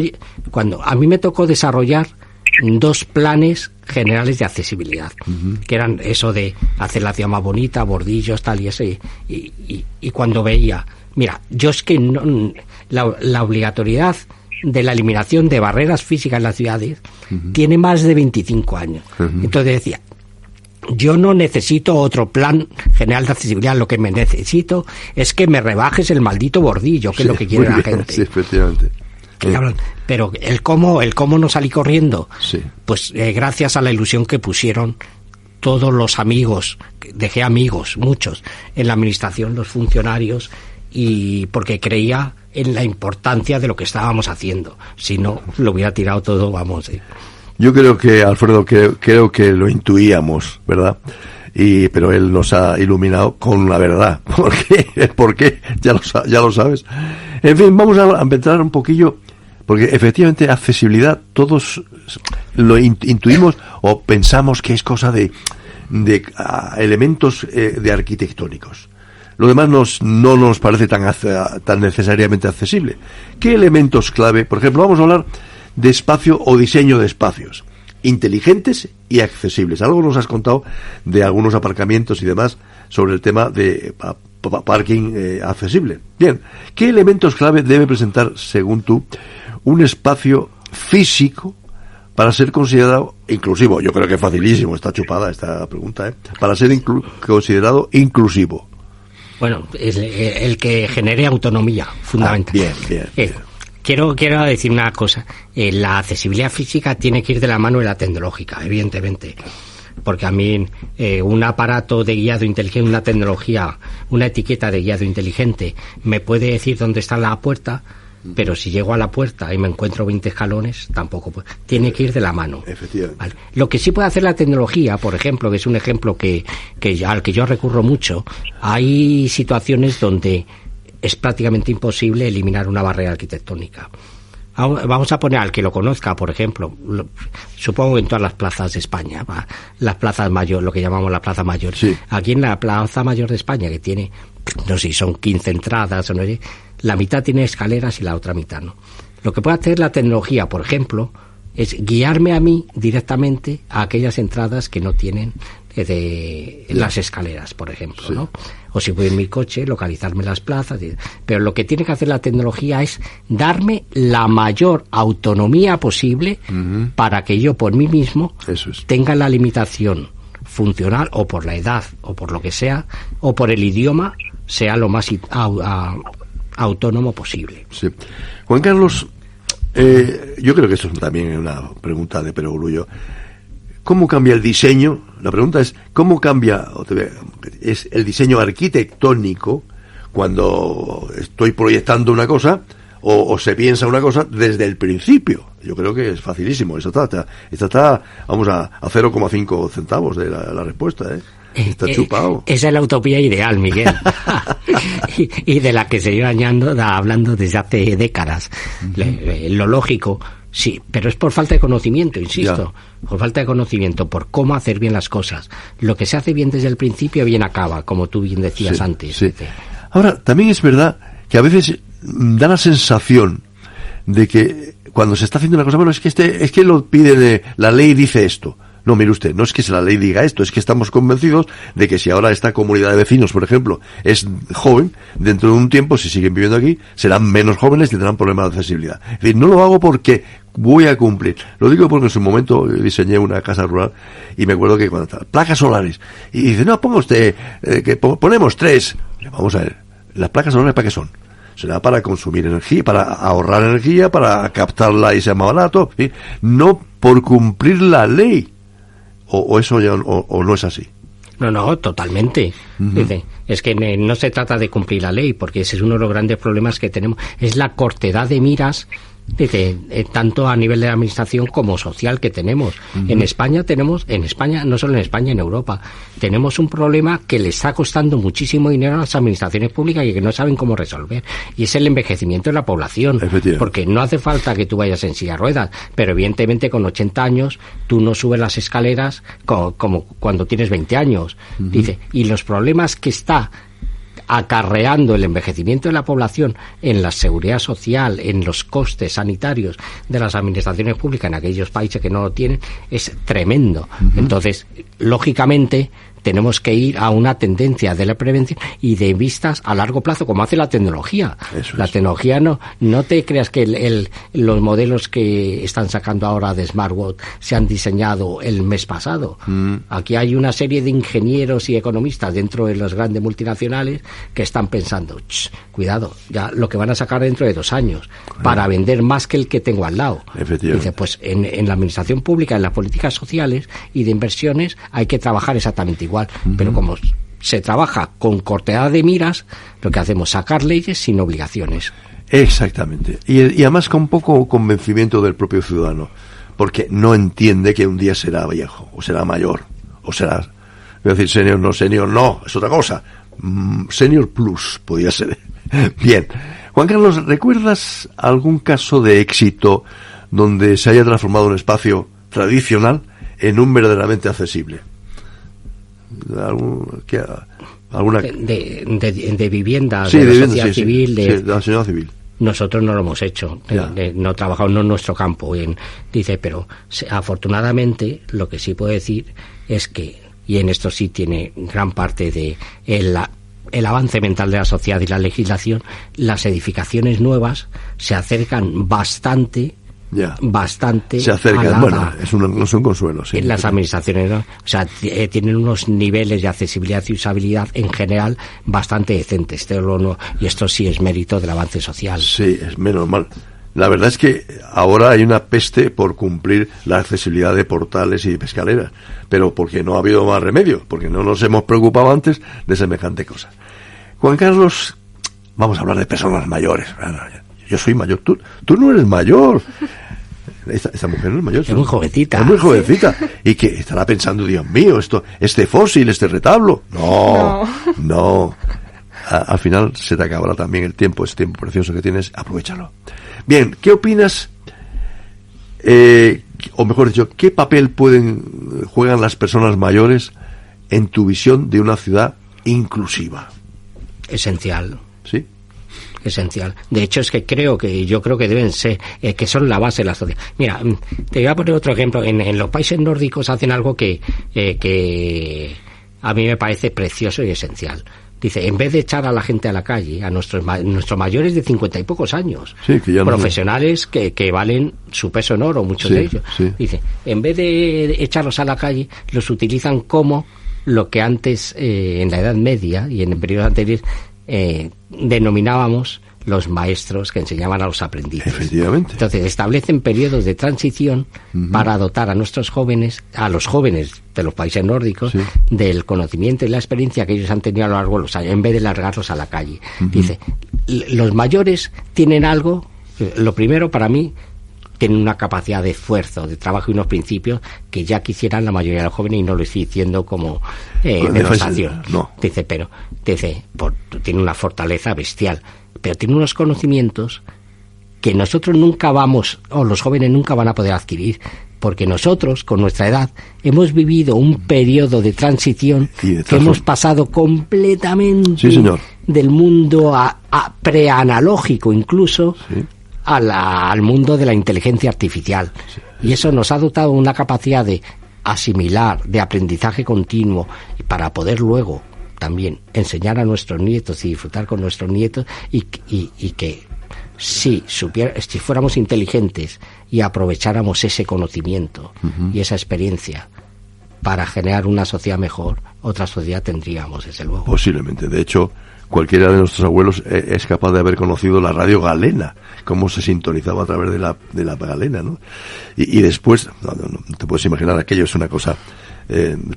Speaker 3: cuando a mí me tocó desarrollar 2 planes generales de accesibilidad, que eran eso de hacer la ciudad más bonita, bordillos, tal y eso, y cuando veía, mira, yo es que la obligatoriedad de la eliminación de barreras físicas en las ciudades tiene más de 25 años. Entonces decía, yo no necesito otro plan general de accesibilidad, lo que me necesito es que me rebajes el maldito bordillo, que es lo que quiere la gente.
Speaker 2: Sí, efectivamente.
Speaker 3: Pero el cómo no salí corriendo,
Speaker 2: sí.
Speaker 3: Pues gracias a la ilusión que pusieron todos los amigos, dejé amigos, muchos, en la administración, los funcionarios, y porque creía en la importancia de lo que estábamos haciendo. Si no, lo hubiera tirado todo, vamos.
Speaker 2: Yo creo que, Alfredo, creo que lo intuíamos, ¿verdad? Pero él nos ha iluminado con la verdad. ¿Por qué? Ya lo sabes. En fin, vamos a empezar un poquillo, porque efectivamente accesibilidad todos lo intuimos o pensamos que es cosa de elementos de arquitectónicos. Lo demás no nos parece tan necesariamente accesible. ¿Qué elementos clave? Por ejemplo, vamos a hablar de espacio o diseño de espacios inteligentes y accesibles. Algo nos has contado de algunos aparcamientos y demás sobre el tema de parking accesible. Bien, ¿qué elementos clave debe presentar, según tú, un espacio físico para ser considerado inclusivo? Yo creo que es facilísimo, está chupada esta pregunta, para ser considerado inclusivo.
Speaker 3: Bueno, es el que genere autonomía, fundamental.
Speaker 2: Bien.
Speaker 3: Quiero decir una cosa. La accesibilidad física tiene que ir de la mano de la tecnológica, evidentemente. porque a mí un aparato de guiado inteligente, una tecnología, una etiqueta de guiado inteligente me puede decir dónde está la puerta, pero si llego a la puerta y me encuentro 20 escalones, tampoco puede. Tiene que ir de la mano.
Speaker 2: Efectivamente.
Speaker 3: Vale. Lo que sí puede hacer la tecnología, por ejemplo, que es un ejemplo al que yo recurro mucho, hay situaciones donde es prácticamente imposible eliminar una barrera arquitectónica. Vamos a poner al que lo conozca, por ejemplo, supongo que en todas las plazas de España, las plazas mayor, lo que llamamos la plaza mayor.
Speaker 2: Sí.
Speaker 3: Aquí en la plaza mayor de España, que tiene, no sé si son 15 entradas o no sé, la mitad tiene escaleras y la otra mitad no. Lo que puede hacer la tecnología, por ejemplo, es guiarme a mí directamente a aquellas entradas que no tienen las escaleras, por ejemplo,
Speaker 2: sí.
Speaker 3: ¿no? O si voy en mi coche, localizarme las plazas. Pero lo que tiene que hacer la tecnología es darme la mayor autonomía posible para que yo por mí mismo tenga la limitación funcional, o por la edad, o por lo que sea, o por el idioma, sea lo más autónomo posible.
Speaker 2: Sí. Juan Carlos, yo creo que esto también es una pregunta de perogrullo. ¿Cómo cambia el diseño? La pregunta es, ¿cómo cambia es el diseño arquitectónico cuando estoy proyectando una cosa o se piensa una cosa desde el principio? Yo creo que es facilísimo. Esta está vamos a 0,5 centavos de la respuesta, ¿eh? Está chupado.
Speaker 3: Esa es la utopía ideal, Miguel. y de la que se lleva hablando desde hace décadas. Lo lógico, sí, pero es por falta de conocimiento, insisto. Ya. Por falta de conocimiento, por cómo hacer bien las cosas. Lo que se hace bien desde el principio, bien acaba, como tú bien decías antes.
Speaker 2: Sí. Ahora, también es verdad que a veces da la sensación de que cuando se está haciendo una cosa, bueno, es que lo pide la ley dice esto. No, mire usted, no es que la ley diga esto, es que estamos convencidos de que si ahora esta comunidad de vecinos, por ejemplo, es joven, dentro de un tiempo, si siguen viviendo aquí, serán menos jóvenes y tendrán problemas de accesibilidad. Es decir, no lo hago porque voy a cumplir. Lo digo porque en su momento diseñé una casa rural y me acuerdo que cuando placas solares, y dice, no, ponga usted, que ponemos 3. Vamos a ver, ¿las placas solares para qué son? Será para consumir energía, para ahorrar energía, para captarla y sea más barato, ¿sí? No por cumplir la ley. O eso ya o no es así.
Speaker 3: No, totalmente. Dice, es que no se trata de cumplir la ley, porque ese es uno de los grandes problemas que tenemos. Es la cortedad de miras, dice, tanto a nivel de administración como social que tenemos. En España, no solo en España, en Europa, tenemos un problema que le está costando muchísimo dinero a las administraciones públicas y que no saben cómo resolver. Y es el envejecimiento de la población. Porque no hace falta que tú vayas en silla de ruedas, pero evidentemente con 80 años tú no subes las escaleras como cuando tienes 20 años. Dice, y los problemas que está acarreando el envejecimiento de la población en la seguridad social, en los costes sanitarios de las administraciones públicas en aquellos países que no lo tienen, es tremendo. Entonces, lógicamente, tenemos que ir a una tendencia de la prevención y de vistas a largo plazo, como hace la tecnología. La tecnología no te creas que los modelos que están sacando ahora de smartwatch se han diseñado el mes pasado. Aquí hay una serie de ingenieros y economistas dentro de las grandes multinacionales que están pensando, cuidado, ya lo que van a sacar dentro de 2 años para vender más que el que tengo al lado. Dice, pues en la administración pública, en las políticas sociales y de inversiones hay que trabajar exactamente igual. Pero como se trabaja con cortedad de miras, lo que hacemos es sacar leyes sin obligaciones.
Speaker 2: Exactamente. Y además con poco convencimiento del propio ciudadano, porque no entiende que un día será viejo, o será mayor, o será... Voy a decir senior, no, es otra cosa. Senior plus, podría ser. Bien. Juan Carlos, ¿recuerdas algún caso de éxito donde se haya transformado un espacio tradicional en un verdaderamente accesible? ¿Alguna?
Speaker 3: De vivienda,
Speaker 2: sí,
Speaker 3: de la
Speaker 2: vivienda,
Speaker 3: sociedad civil.
Speaker 2: de la sociedad civil.
Speaker 3: Nosotros no lo hemos hecho, no trabajamos en nuestro campo. Dice, pero afortunadamente lo que sí puedo decir es que, y en esto sí tiene gran parte de el avance mental de la sociedad y la legislación, las edificaciones nuevas se acercan bastante
Speaker 2: se acercan, bueno, no es un consuelo, sí.
Speaker 3: Las administraciones, ¿no? O sea, tienen unos niveles de accesibilidad y usabilidad en general bastante decentes, y esto sí es mérito del avance social.
Speaker 2: Sí, es menos mal. La verdad es que ahora hay una peste por cumplir la accesibilidad de portales y de escaleras, pero porque no ha habido más remedio, porque no nos hemos preocupado antes de semejante cosa. Juan Carlos, vamos a hablar de personas mayores. Yo soy mayor, tú no eres mayor. Esta mujer no es mayor.
Speaker 3: Es muy jovencita.
Speaker 2: Es muy jovencita. ¿Sí? Y que estará pensando, Dios mío, este fósil, este retablo. No. Al final se te acabará también el tiempo, ese tiempo precioso que tienes, aprovechalo. Bien, ¿qué opinas? O mejor dicho, ¿qué papel juegan las personas mayores en tu visión de una ciudad inclusiva?
Speaker 3: Esencial.
Speaker 2: ¿Sí?
Speaker 3: Esencial. De hecho, es que yo creo que deben ser, que son la base de la sociedad. Mira, te voy a poner otro ejemplo. En los países nórdicos hacen algo que a mí me parece precioso y esencial. Dice, en vez de echar a la gente a la calle, a nuestros mayores de 50 y pocos años,
Speaker 2: sí, que ya
Speaker 3: profesionales que valen su peso en oro, muchos de ellos, dice, en vez de echarlos a la calle, los utilizan como lo que antes, en la Edad Media y en el periodo anterior, denominábamos los maestros que enseñaban a los aprendices.
Speaker 2: Efectivamente.
Speaker 3: Entonces establecen periodos de transición para dotar a nuestros jóvenes, a los jóvenes de los países nórdicos, del conocimiento y la experiencia que ellos han tenido a lo largo de los años, en vez de largarlos a la calle. Dice, los mayores tienen algo, lo primero para mí, tienen una capacidad de esfuerzo, de trabajo y unos principios que ya quisieran la mayoría de los jóvenes, y no lo estoy diciendo como denostación.
Speaker 2: No.
Speaker 3: Dice, tiene una fortaleza bestial, pero tiene unos conocimientos que nosotros nunca los jóvenes nunca van a poder adquirir, porque nosotros, con nuestra edad, hemos vivido un periodo de transición que hemos pasado completamente del mundo preanalógico incluso, al mundo de la inteligencia artificial. Y eso nos ha dotado una capacidad de asimilar, de aprendizaje continuo, para poder luego también enseñar a nuestros nietos y disfrutar con nuestros nietos, y que si fuéramos inteligentes y aprovecháramos ese conocimiento y esa experiencia para generar una sociedad mejor, otra sociedad tendríamos, desde luego.
Speaker 2: Posiblemente. De hecho, cualquiera de nuestros abuelos es capaz de haber conocido la radio galena, cómo se sintonizaba a través de la galena, ¿no? Y después, no te puedes imaginar, aquello es una cosa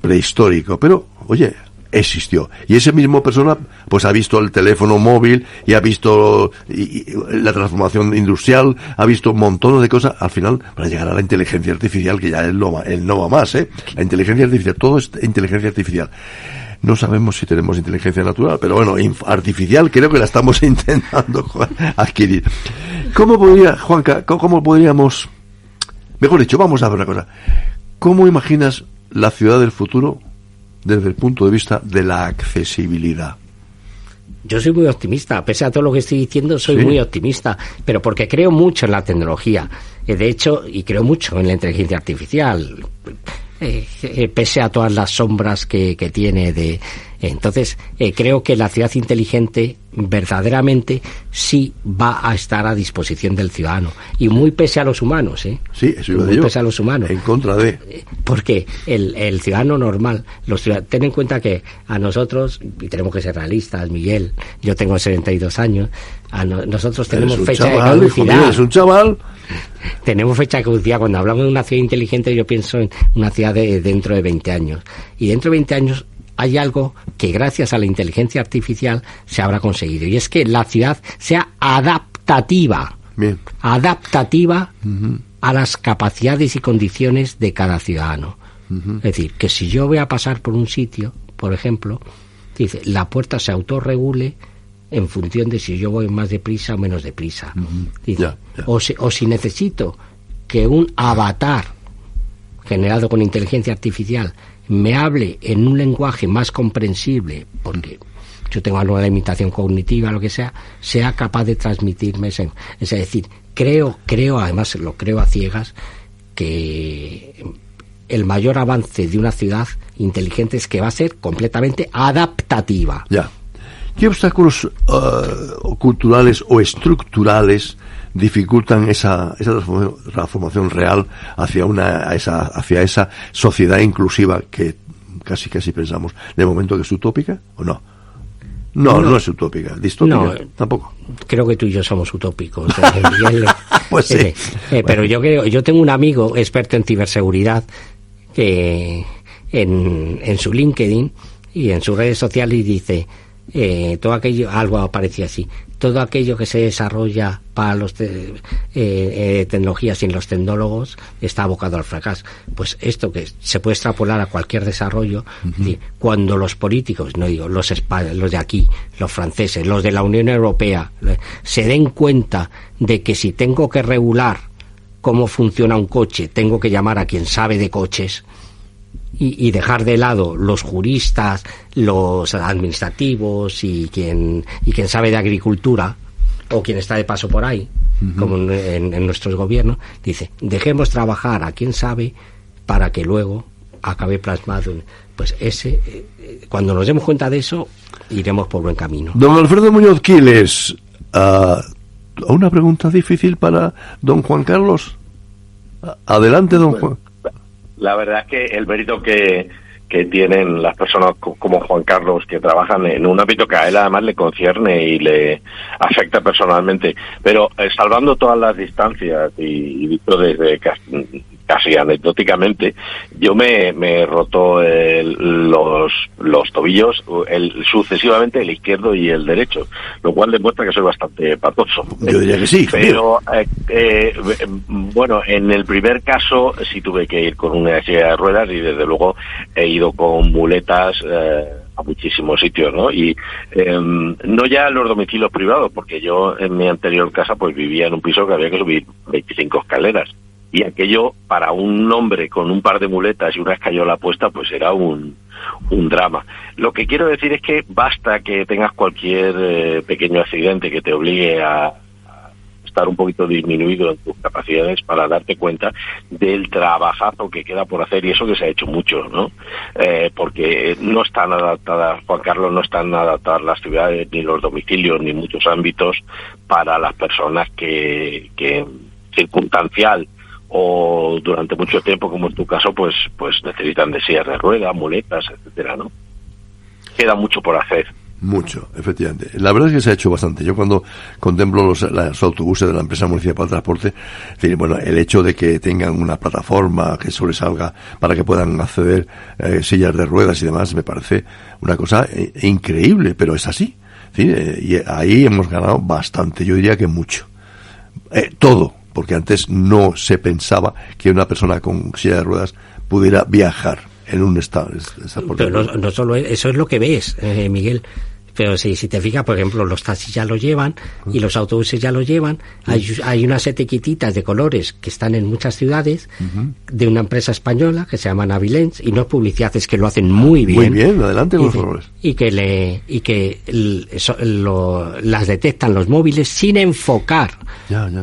Speaker 2: prehistórico, pero, oye, existió. Y ese mismo persona pues ha visto el teléfono móvil y ha visto la transformación industrial, ha visto un montón de cosas, al final, para llegar a la inteligencia artificial, que ya él no va más, la inteligencia artificial, todo es inteligencia artificial. No sabemos si tenemos inteligencia natural, pero bueno, artificial creo que la estamos intentando adquirir. ¿Cómo podríamos, mejor dicho, vamos a ver una cosa, ¿cómo imaginas la ciudad del futuro desde el punto de vista de la accesibilidad?
Speaker 3: Yo soy muy optimista, pese a todo lo que estoy diciendo, soy muy optimista, pero porque creo mucho en la tecnología, de hecho, y creo mucho en la inteligencia artificial, pese a todas las sombras que tiene entonces creo que la ciudad inteligente verdaderamente sí va a estar a disposición del ciudadano, y muy pese a los humanos,
Speaker 2: sí, eso iba a
Speaker 3: muy pese a los humanos,
Speaker 2: en contra de,
Speaker 3: porque el ciudadano normal, ten en cuenta que a nosotros, y tenemos que ser realistas, Miguel, yo tengo 72 años, nosotros tenemos fecha de caducidad.
Speaker 2: Es un chaval.
Speaker 3: Tenemos fecha de caducidad. Cuando hablamos de una ciudad inteligente, yo pienso en una ciudad dentro de 20 años. Y dentro de 20 años hay algo que gracias a la inteligencia artificial se habrá conseguido. Y es que la ciudad sea adaptativa.
Speaker 2: Bien.
Speaker 3: Adaptativa a las capacidades y condiciones de cada ciudadano. Es decir, que si yo voy a pasar por un sitio, por ejemplo, dice, la puerta se autorregule en función de si yo voy más deprisa o menos deprisa. Dice, o si necesito que un avatar generado con inteligencia artificial me hable en un lenguaje más comprensible, porque yo tengo alguna limitación cognitiva, lo que sea capaz de transmitirme ese. Es decir, creo, además lo creo a ciegas, que el mayor avance de una ciudad inteligente es que va a ser completamente adaptativa.
Speaker 2: Ya. ¿Qué obstáculos culturales o estructurales dificultan esa transformación real hacia esa sociedad inclusiva que casi pensamos de momento que es utópica, o no? No es utópica, distópica tampoco.
Speaker 3: Creo que tú y yo somos utópicos.
Speaker 2: Pues sí.
Speaker 3: Pero yo tengo un amigo experto en ciberseguridad que en su LinkedIn y en sus redes sociales dice todo aquello, algo aparecía así, todo aquello que se desarrolla para los tecnologías sin los tecnólogos está abocado al fracaso. Pues esto que se puede extrapolar a cualquier desarrollo, cuando los políticos, no digo los de aquí, los franceses, los de la Unión Europea, se den cuenta de que si tengo que regular cómo funciona un coche, tengo que llamar a quien sabe de coches, y dejar de lado los juristas, los administrativos y quien sabe de agricultura o quien está de paso por ahí, como en nuestros gobiernos, dice, dejemos trabajar a quien sabe para que luego acabe plasmado. Pues cuando nos demos cuenta de eso, iremos por buen camino.
Speaker 2: Don Alfredo Muñoz Quiles, una pregunta difícil para don Juan Carlos. Adelante, don Juan.
Speaker 4: La verdad es que el mérito que tienen las personas como Juan Carlos, que trabajan en un ámbito que a él además le concierne y le afecta personalmente, pero salvando todas las distancias y visto desde casi anecdóticamente, yo me he roto los tobillos sucesivamente el izquierdo y el derecho, lo cual demuestra que soy bastante patoso.
Speaker 2: Yo diría que sí.
Speaker 4: Pero bueno, en el primer caso sí tuve que ir con una silla de ruedas y desde luego he ido con muletas a muchísimos sitios, ¿no? Y no ya en los domicilios privados, porque yo en mi anterior casa pues vivía en un piso que había que subir 25 escaleras. Y aquello, para un hombre con un par de muletas y una escayola puesta, pues era un drama. Lo que quiero decir es que basta que tengas cualquier pequeño accidente que te obligue a estar un poquito disminuido en tus capacidades para darte cuenta del trabajazo que queda por hacer, y eso que se ha hecho mucho, ¿no? Porque no están adaptadas, Juan Carlos, no están adaptadas las ciudades, ni los domicilios, ni muchos ámbitos para las personas que circunstancial o durante mucho tiempo, como en tu caso, pues necesitan de sillas de ruedas, muletas, etcétera, ¿no? Queda mucho por hacer.
Speaker 2: Mucho, efectivamente. La verdad es que se ha hecho bastante. Yo cuando contemplo los autobuses de la empresa municipal de transporte, bueno, el hecho de que tengan una plataforma que sobresalga para que puedan acceder sillas de ruedas y demás, me parece una cosa increíble, pero es así. Y ahí hemos ganado bastante, yo diría que mucho. Todo, porque antes no se pensaba que una persona con silla de ruedas pudiera viajar en un estado.
Speaker 3: Pero no solo eso es lo que ves, Miguel. Pero si te fijas, por ejemplo, los taxis ya lo llevan y los autobuses ya lo llevan. Hay unas etiquetitas de colores que están en muchas ciudades de una empresa española que se llama Navilens, y no es publicidad, es que lo hacen muy bien.
Speaker 2: Muy bien, adelante con los colores.
Speaker 3: Y que las detectan los móviles sin enfocar,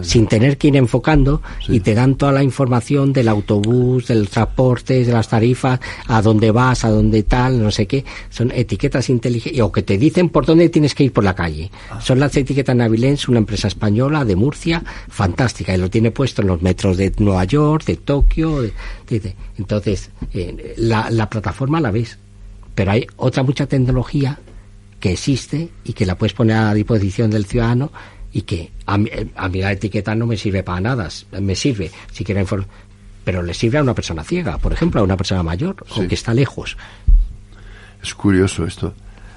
Speaker 3: sin tener que ir enfocando, y te dan toda la información del autobús, del transporte, de las tarifas, a dónde vas, a dónde tal, no sé qué. Son etiquetas inteligentes, o que te dicen por dónde tienes que ir por la calle. Son las etiquetas Navilens, una empresa española de Murcia, fantástica, y lo tiene puesto en los metros de Nueva York, de Tokio. Entonces, la plataforma la ves, pero hay mucha tecnología que existe y que la puedes poner a disposición del ciudadano, y que a mí la etiqueta no me sirve para nada. Me sirve si quiero informar, pero le sirve a una persona ciega, por ejemplo, a una persona mayor, o que está lejos.
Speaker 2: Es curioso esto.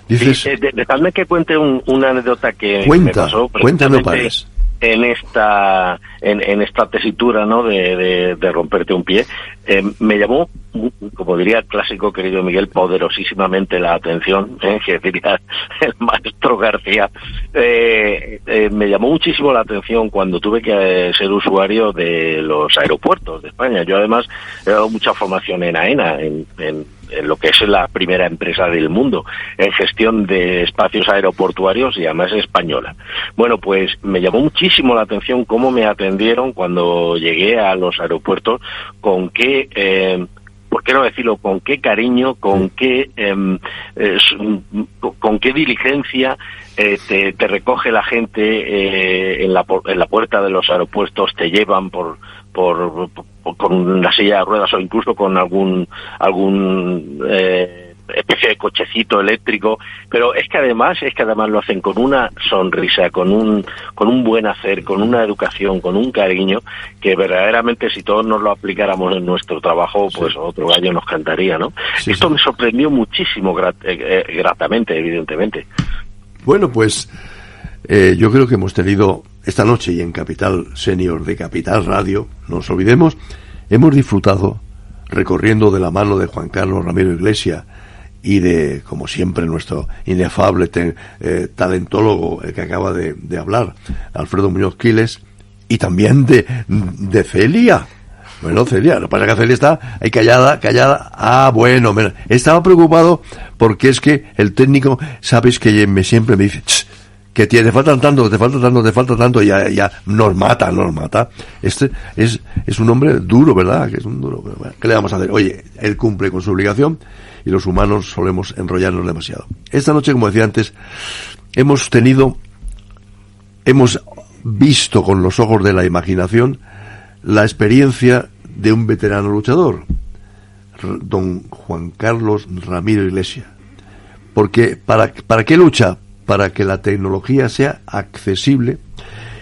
Speaker 2: Dices...
Speaker 4: Sí, dejadme que cuente una anécdota que me pasó
Speaker 2: no pares.
Speaker 4: en esta tesitura, ¿no? de romperte un pie. Me llamó, como diría el clásico querido Miguel, poderosísimamente la atención, que diría el maestro García. Me llamó muchísimo la atención cuando tuve que ser usuario de los aeropuertos de España. Yo además he dado mucha formación en AENA, en lo que es la primera empresa del mundo en gestión de espacios aeroportuarios, y además es española. Bueno, pues me llamó muchísimo la atención cómo me atendieron cuando llegué a los aeropuertos, con qué, ¿por qué no decirlo?, con qué cariño, con qué diligencia te recoge la gente en la puerta de los aeropuertos, te llevan con una silla de ruedas o incluso con algún especie de cochecito eléctrico, pero es que además lo hacen con una sonrisa, con un buen hacer, con una educación, con un cariño, que verdaderamente si todos nos lo aplicáramos en nuestro trabajo, pues otro gallo nos cantaría, ¿no?
Speaker 2: Sí,
Speaker 4: Esto
Speaker 2: sí.
Speaker 4: me sorprendió muchísimo, gratamente, evidentemente.
Speaker 2: Bueno, pues yo creo que hemos tenido esta noche y en Capital Senior de Capital Radio, no nos olvidemos, hemos disfrutado recorriendo de la mano de Juan Carlos Ramiro Iglesias y de, como siempre, nuestro inefable talentólogo que acaba de hablar, Alfredo Muñoz Quiles, y también de Celia. Bueno, Celia, lo que pasa es que Celia está ahí callada. Ah, bueno, estaba preocupado porque es que el técnico, sabes que siempre me dice, que te falta tanto, y ya nos mata. Este es un hombre duro, ¿verdad? Que es un duro. Bueno, ¿qué le vamos a hacer? Oye, él cumple con su obligación y los humanos solemos enrollarnos demasiado. Esta noche, como decía antes, hemos visto con los ojos de la imaginación la experiencia de un veterano luchador, don Juan Carlos Ramiro Iglesias. Porque ¿para qué lucha? Para que la tecnología sea accesible,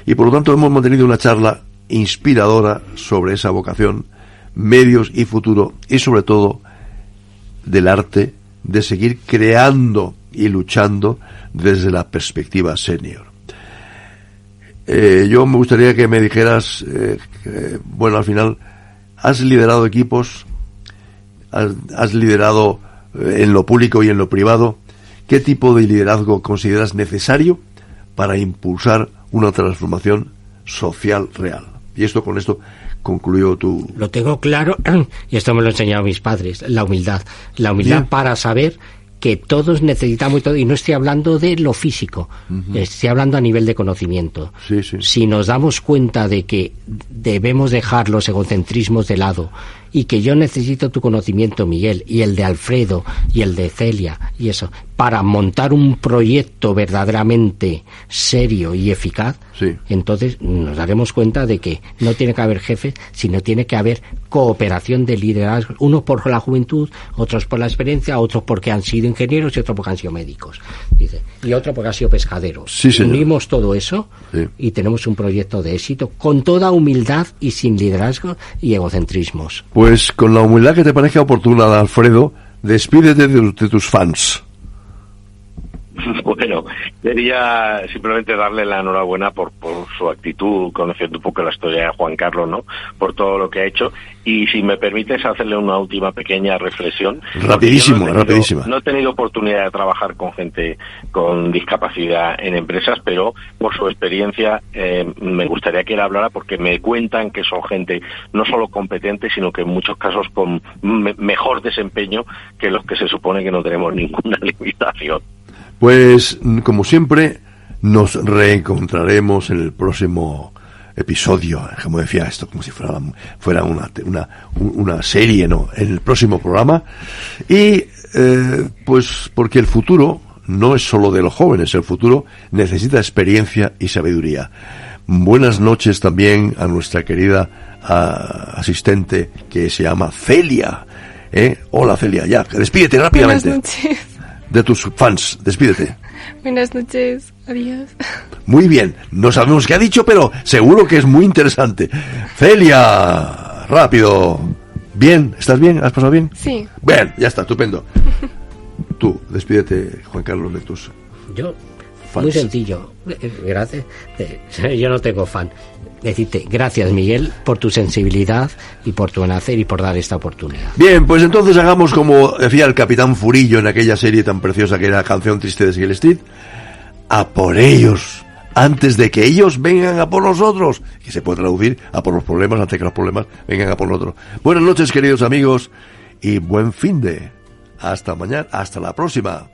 Speaker 2: y por lo tanto hemos mantenido una charla inspiradora sobre esa vocación, medios y futuro, y sobre todo del arte de seguir creando y luchando desde la perspectiva senior. Yo me gustaría que me dijeras, bueno, al final, has liderado equipos, has liderado en lo público y en lo privado. ¿Qué tipo de liderazgo consideras necesario para impulsar una transformación social real? Y con esto concluyo tu...
Speaker 3: Lo tengo claro, y esto me lo han enseñado mis padres, la humildad. La humildad para saber que todos necesitamos todo, y no estoy hablando de lo físico, estoy hablando a nivel de conocimiento.
Speaker 2: Sí.
Speaker 3: Si nos damos cuenta de que debemos dejar los egocentrismos de lado, y que yo necesito tu conocimiento, Miguel, y el de Alfredo, y el de Celia, y eso, para montar un proyecto verdaderamente serio y eficaz, entonces nos daremos cuenta de que no tiene que haber jefes, sino tiene que haber cooperación de liderazgo, unos por la juventud, otros por la experiencia, otros porque han sido ingenieros y otros porque han sido médicos, dice, y otros porque han sido pescaderos.
Speaker 2: Sí,
Speaker 3: unimos todo eso y tenemos un proyecto de éxito con toda humildad y sin liderazgo y egocentrismos.
Speaker 2: Pues con la humildad que te parezca oportuna, Alfredo, despídete de tus fans.
Speaker 4: Bueno, quería simplemente darle la enhorabuena por su actitud, conociendo un poco la historia de Juan Carlos, ¿no? Por todo lo que ha hecho. Y si me permites hacerle una última pequeña reflexión.
Speaker 2: Rapidísima.
Speaker 4: No he tenido oportunidad de trabajar con gente con discapacidad en empresas, pero por su experiencia me gustaría que él hablara, porque me cuentan que son gente no solo competente, sino que en muchos casos con mejor desempeño que los que se supone que no tenemos ninguna limitación.
Speaker 2: Pues, como siempre, nos reencontraremos en el próximo episodio, como decía esto, como si fuera una serie, ¿no? En el próximo programa. Y, pues, porque el futuro no es solo de los jóvenes, el futuro necesita experiencia y sabiduría. Buenas noches también a nuestra querida asistente, que se llama Celia. Hola, Celia, ya, despídete rápidamente.
Speaker 5: Buenas noches.
Speaker 2: De tus fans, despídete.
Speaker 5: Buenas noches, adiós.
Speaker 2: Muy bien, no sabemos qué ha dicho, pero seguro que es muy interesante. Celia, rápido. ¿Bien? ¿Estás bien? ¿Has pasado bien?
Speaker 5: Sí.
Speaker 2: Bien, ya está, estupendo. Tú, despídete, Juan Carlos, de tus
Speaker 3: Yo,
Speaker 2: fans.
Speaker 3: Muy sencillo. Gracias. Yo no tengo fan. Decirte gracias, Miguel, por tu sensibilidad y por tu nacer y por dar esta oportunidad.
Speaker 2: Bien, pues entonces hagamos como decía el Capitán Furillo en aquella serie tan preciosa que era Canción Triste de Seguel Street. A por ellos, antes de que ellos vengan a por nosotros. Que se puede traducir a por los problemas antes que los problemas vengan a por nosotros. Buenas noches, queridos amigos, y buen finde. Hasta mañana, hasta la próxima.